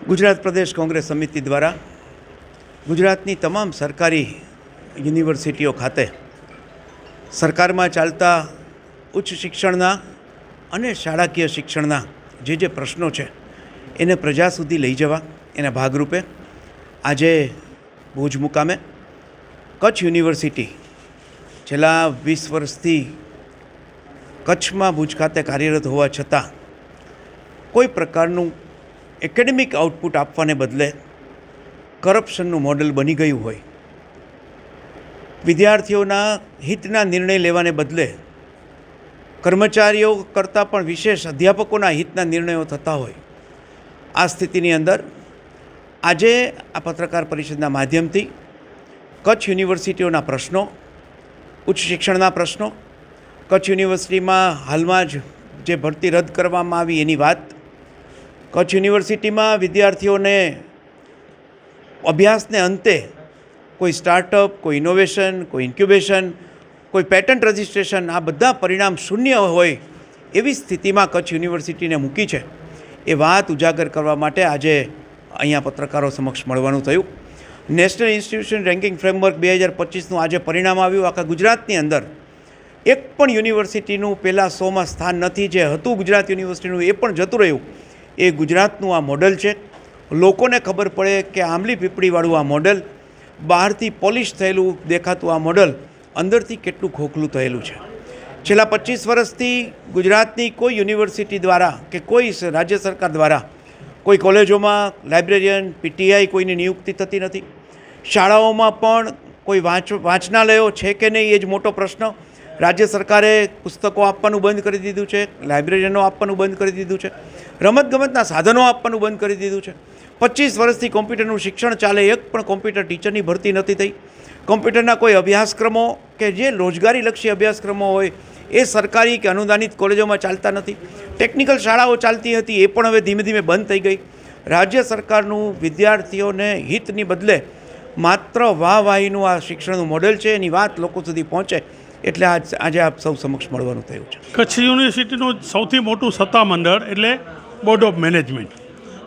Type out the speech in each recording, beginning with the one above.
ગુજરાત પ્રદેશ કોંગ્રેસ સમિતિ દ્વારા ગુજરાતની તમામ સરકારી યુનિવર્સિટીઓ ખાતે સરકારમાં ચાલતા ઉચ્ચ શિક્ષણના અને શાળાકીય શિક્ષણના જે પ્રશ્નો છે એને પ્રજા સુધી લઈ જવા એના ભાગરૂપે આજે ભુજ મુકામે કચ્છ યુનિવર્સિટી છેલ્લા 20 વર્ષથી કચ્છમાં ભુજ ખાતે કાર્યરત હોવા છતાં કોઈ પ્રકારનું એકેડેમિક આઉટપુટ આપવાને બદલે કરપ્શનનું મોડલ બની ગયું હોય, વિદ્યાર્થીઓના હિતના નિર્ણય લેવાને બદલે કર્મચારીઓ કરતાં પણ વિશેષ અધ્યાપકોના હિતના નિર્ણયો થતા હોય, આ સ્થિતિની અંદર આજે આ પત્રકાર પરિષદના માધ્યમથી કચ્છ યુનિવર્સિટીઓના પ્રશ્નો, ઉચ્ચ શિક્ષણના પ્રશ્નો, કચ્છ યુનિવર્સિટીમાં હાલમાં જ જે ભરતી રદ કરવામાં આવી એની વાત, કચ્છ યુનિવર્સિટીમાં વિદ્યાર્થીઓને અભ્યાસને અંતે કોઈ સ્ટાર્ટઅપ, કોઈ ઇનોવેશન, કોઈ ઇન્ક્યુબેશન, કોઈ પેટન્ટ રજિસ્ટ્રેશન, આ બધા પરિણામ શૂન્ય હોય એવી સ્થિતિમાં કચ્છ યુનિવર્સિટીને મૂકી છે. એ વાત ઉજાગર કરવા માટે આજે અહીંયા પત્રકારો સમક્ષ મળવાનું થયું. નેશનલ ઇન્સ્ટિટ્યુશન રેન્કિંગ ફ્રેમવર્ક 2025નું આજે પરિણામ આવ્યું. આખા ગુજરાતની અંદર એક પણ યુનિવર્સિટીનું પહેલાં 100માં સ્થાન નથી. જે હતું ગુજરાત યુનિવર્સિટીનું એ પણ જતું રહ્યું. એ ગુજરાતનું આ મોડલ છે. લોકોને ખબર પડે કે આંબલી પીપળીવાળું આ મોડલ, બહારથી પોલિશ થયેલું દેખાતું આ મોડલ અંદરથી કેટલું ખોખલું થયેલું છે. છેલ્લા 25 વર્ષથી ગુજરાતની કોઈ યુનિવર્સિટી દ્વારા કે કોઈ રાજ્ય સરકાર દ્વારા કોઈ કોલેજોમાં લાઇબ્રેરિયન, પીટીઆઈ કોઈની નિયુક્તિ થતી નથી. શાળાઓમાં પણ કોઈ વાંચનાલયો છે કે નહીં એ જ મોટો પ્રશ્ન. રાજ્ય સરકારે પુસ્તકો આપવાનું બંધ કરી દીધું છે, લાઇબ્રેરિયનો આપવાનું બંધ કરી દીધું છે, રમતગમતના સાધનો આપવાનું બંધ કરી દીધું છે. 25 વર્ષથી કોમ્પ્યુટરનું શિક્ષણ ચાલે, એક પણ કોમ્પ્યુટર ટીચરની ભરતી નથી થઈ. કોમ્પ્યુટરના કોઈ અભ્યાસક્રમો કે જે રોજગારીલક્ષી અભ્યાસક્રમો હોય એ સરકારી કે અનુદાનિત કોલેજોમાં ચાલતા નથી. ટેકનિકલ શાળાઓ ચાલતી હતી એ પણ હવે ધીમે ધીમે બંધ થઈ ગઈ. રાજ્ય સરકારનું વિદ્યાર્થીઓને હિતની બદલે માત્ર વાહવાહીનું આ શિક્ષણનું મોડેલ છે, એની વાત લોકો સુધી પહોંચે એટલે આજે આપ સૌ સમક્ષ મળવાનું થયું છે. કચ્છ યુનિવર્સિટીનું સૌથી મોટું સત્તામંડળ એટલે board of management.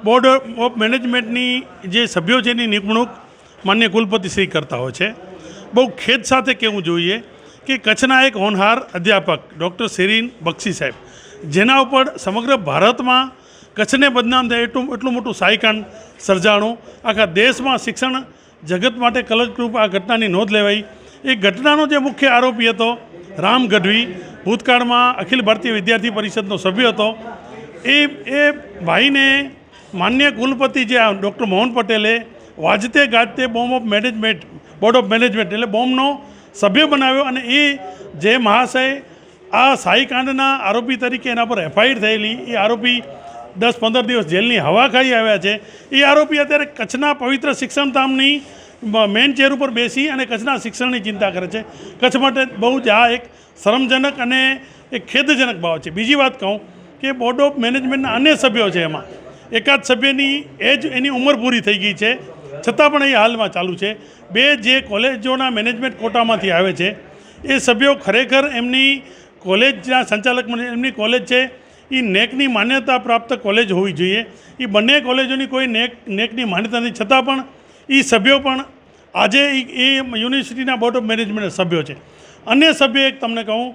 Board of મેનેજમેન્ટની જે સભ્યો છે એની નિમણૂક માન્ય કુલપતિશ્રી કરતા હોય છે. બહુ ખેદ સાથે કહેવું જોઈએ કે કચ્છના એક હોનહાર અધ્યાપક ડૉક્ટર શિરીન બક્ષી સાહેબ, જેના ઉપર સમગ્ર ભારતમાં કચ્છને બદનામ થાય એટલું મોટું સાયકાન સર્જાણું, આખા દેશમાં શિક્ષણ જગત માટે કલંકરૂપ આ ઘટનાની નોંધ લેવાઈ. એ ઘટનાનો જે મુખ્ય આરોપી હતો રામ ગઢવી, ભૂતકાળમાં અખિલ ભારતીય વિદ્યાર્થી પરિષદનો સભ્ય હતો. એ ભાઈને માન્ય કુલપતિ જે ડૉક્ટર મોહન પટેલે વાજતે ગાજતે બોર્ડ ઓફ મેનેજમેન્ટ એટલે બોમ્બનો સભ્ય બનાવ્યો. અને એ જે મહાશય આ સાઈકાંડના આરોપી તરીકે એના પર એફઆઈઆર થયેલી, એ આરોપી 10-15 દિવસ જેલની હવા ખાઈ આવ્યા છે. એ આરોપી અત્યારે કચ્છના પવિત્ર શિક્ષણધામની મેન ચેર ઉપર બેસી અને કચ્છના શિક્ષણની ચિંતા કરે છે. કચ્છ માટે બહુ જ આ એક શરમજનક અને એક ખેદજનક બાબત છે. બીજી વાત કહું કે બોર્ડ ઓફ મેનેજમેન્ટના અન્ય સભ્યો છે, એમાં એકાદ સભ્યની એની ઉંમર પૂરી થઈ ગઈ છે, છતાં પણ એ હાલમાં ચાલુ છે. 2 જે કોલેજોના મેનેજમેન્ટ કોટામાંથી આવે છે એ સભ્યો ખરેખર એમની કોલેજના સંચાલક એમની કોલેજ છે એ નેકની માન્યતા પ્રાપ્ત કોલેજ હોવી જોઈએ. એ બંને કોલેજોની કોઈ નેકની માન્યતા નથી, છતાં પણ એ સભ્યો પણ આજે એ યુનિવર્સિટીના બોર્ડ ઓફ મેનેજમેન્ટના સભ્યો છે. અન્ય સભ્ય એક તમને કહું,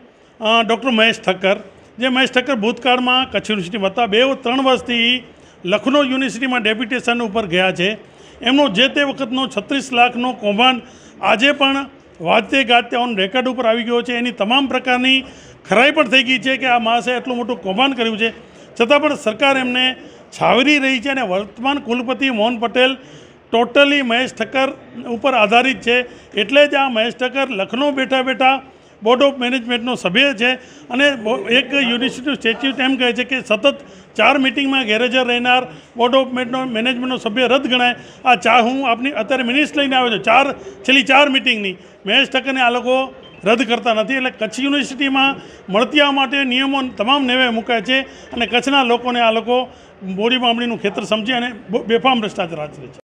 ડૉક્ટર મહેશ ઠક્કર, જે મહેશ ઠક્કર ભૂતકાળમાં કચ્છ યુનિવર્સિટીમાં હતા, 2-3 વર્ષથી લખનૌ યુનિવર્સિટીમાં ડેપ્યુટેશન ઉપર ગયા છે. એમનો જે તે વખતનો 36 લાખનો કૌભાંડ આજે પણ વાજતે ગાજતે ઓન રેકોર્ડ ઉપર આવી ગયો છે. એની તમામ પ્રકારની ખરાઈ પણ થઈ ગઈ છે કે આ મહાશય એટલું મોટું કૌભાંડ કર્યું છે, છતાં પણ સરકાર એમને છાવરી રહી છે. અને વર્તમાન કુલપતિ મોહન પટેલ ટોટલી મહેશ ઠક્કર ઉપર આધારિત છે. એટલે જ આ મહેશ ઠક્કર લખનૌ બેઠા બોર્ડ ઓફ મેનેજમેન્ટનો સભ્ય છે. અને એક યુનિવર્સિટીનું સ્ટેચ્યુટ એમ કહે છે કે સતત 4 મિટિંગમાં ગેરહાજર રહેનાર બોર્ડ ઓફ મેનેજમેન્ટનો સભ્ય રદ ગણાય. હું આપની અત્યારે મિનિટ્સ લઈને આવ્યો છું છેલ્લી 4 મિટિંગની. મહેશ ઠક્કરને આ લોકો રદ કરતા નથી. એટલે કચ્છ યુનિવર્સિટીમાં મળતી આ માટે નિયમો તમામ નેવે મુકાય છે. અને કચ્છના લોકોને આ લોકો બોડી બામણીનું ખેતર સમજી અને બેફામ ભ્રષ્ટાચાર આચરે છે.